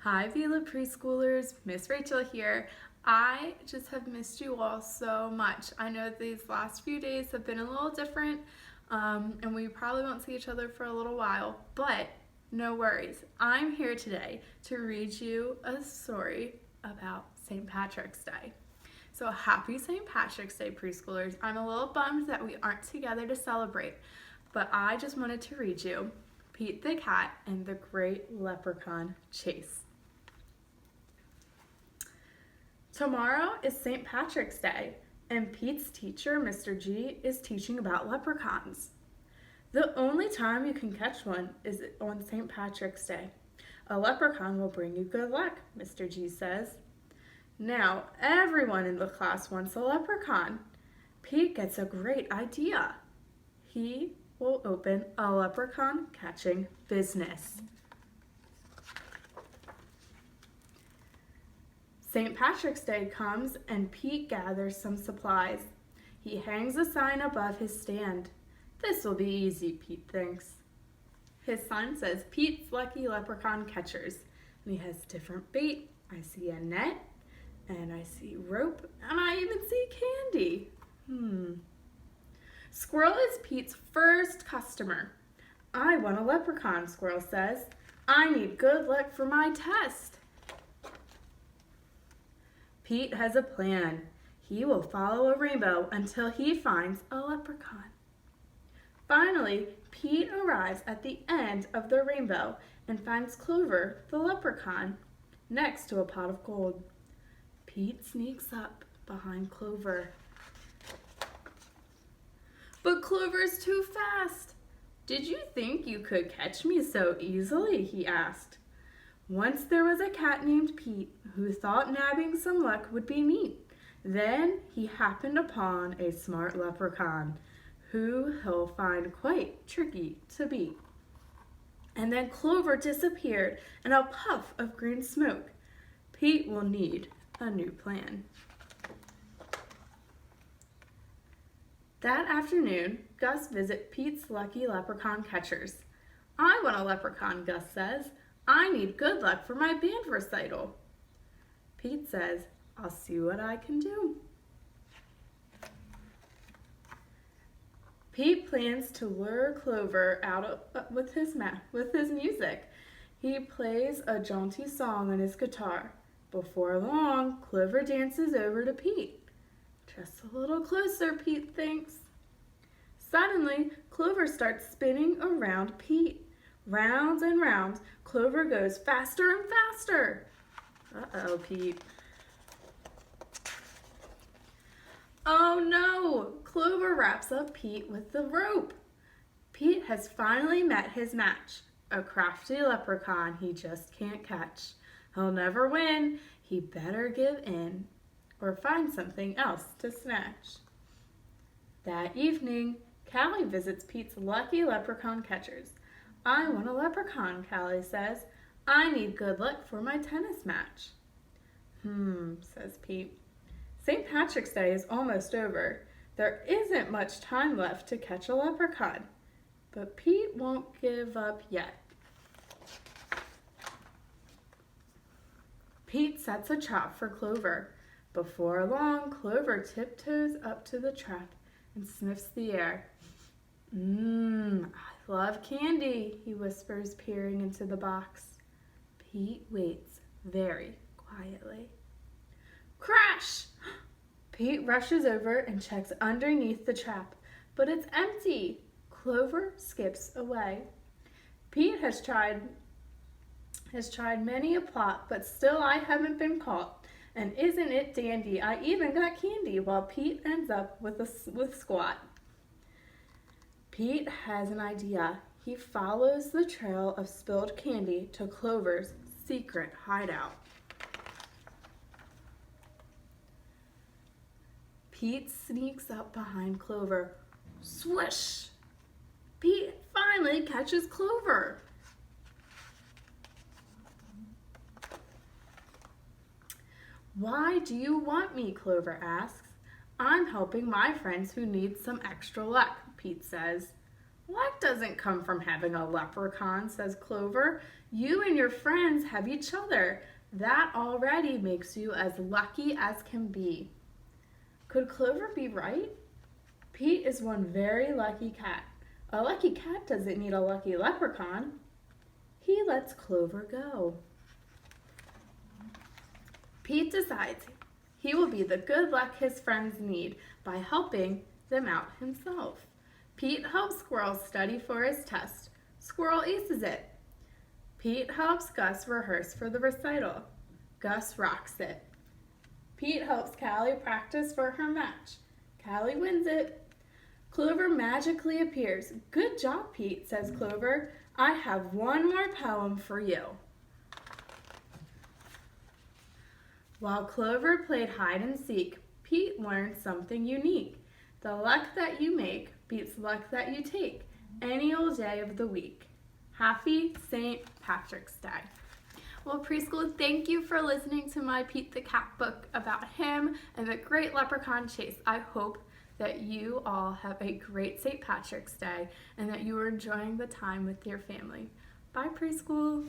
Hi, Vila preschoolers. Miss Rachel here. I just have missed you all so much. I know these last few days have been a little different, and we probably won't see each other for a little while, but no worries. I'm here today to read you a story about St. Patrick's Day. So happy St. Patrick's Day, preschoolers. I'm a little bummed that we aren't together to celebrate, but I just wanted to read you Pete the Cat and the Great Leprechaun Chase. Tomorrow is St. Patrick's Day, and Pete's teacher, Mr. G, is teaching about leprechauns. The only time you can catch one is on St. Patrick's Day. A leprechaun will bring you good luck, Mr. G says. Now, everyone in the class wants a leprechaun. Pete gets a great idea. He will open a leprechaun catching business. St. Patrick's Day comes and Pete gathers some supplies. He hangs a sign above his stand. This will be easy, Pete thinks. His sign says Pete's Lucky Leprechaun Catchers, and he has different bait. I see a net, and I see rope, and I even see candy. Squirrel is Pete's first customer. I want a leprechaun, Squirrel says. I need good luck for my test. Pete has a plan. He will follow a rainbow until he finds a leprechaun. Finally, Pete arrives at the end of the rainbow and finds Clover, the leprechaun, next to a pot of gold. Pete sneaks up behind Clover. But Clover's too fast. Did you think you could catch me so easily? He asked. Once there was a cat named Pete who thought nabbing some luck would be neat. Then he happened upon a smart leprechaun who he'll find quite tricky to beat. And then Clover disappeared in a puff of green smoke. Pete will need a new plan. That afternoon, Gus visits Pete's Lucky Leprechaun Catchers. I want a leprechaun, Gus says. I need good luck for my band recital. Pete says, I'll see what I can do. Pete plans to lure Clover out with his music. He plays a jaunty song on his guitar. Before long, Clover dances over to Pete. Just a little closer, Pete thinks. Suddenly, Clover starts spinning around Pete. Round and round, Clover goes faster and faster. Uh-oh, Pete. Oh no! Clover wraps up Pete with the rope. Pete has finally met his match, a crafty leprechaun he just can't catch. He'll never win. He better give in or find something else to snatch. That evening, Callie visits Pete's Lucky Leprechaun Catchers. I want a leprechaun, Callie says. I need good luck for my tennis match. Says Pete. St. Patrick's Day is almost over. There isn't much time left to catch a leprechaun. But Pete won't give up yet. Pete sets a trap for Clover. Before long, Clover tiptoes up to the trap and sniffs the air. I love candy, he whispers, peering into the box. Pete waits very quietly. Crash! Pete rushes over and checks underneath the trap, but it's empty. Clover skips away. Pete has tried many a plot, but still I haven't been caught. And isn't it dandy? I even got candy while Pete ends up with squat. Pete has an idea. He follows the trail of spilled candy to Clover's secret hideout. Pete sneaks up behind Clover. Swish! Pete finally catches Clover. Why do you want me? Clover asks. I'm helping my friends who need some extra luck, Pete says. Luck doesn't come from having a leprechaun, says Clover. You and your friends have each other. That already makes you as lucky as can be. Could Clover be right? Pete is one very lucky cat. A lucky cat doesn't need a lucky leprechaun. He lets Clover go. Pete decides he will be the good luck his friends need by helping them out himself. Pete helps Squirrel study for his test. Squirrel aces it. Pete helps Gus rehearse for the recital. Gus rocks it. Pete helps Callie practice for her match. Callie wins it. Clover magically appears. Good job, Pete, says Clover. I have one more poem for you. While Clover played hide and seek, Pete learned something unique. The luck that you make beats luck that you take any old day of the week. Happy St. Patrick's Day. Well, preschool, thank you for listening to my Pete the Cat book about him and the Great Leprechaun Chase. I hope that you all have a great St. Patrick's Day and that you are enjoying the time with your family. Bye, preschool.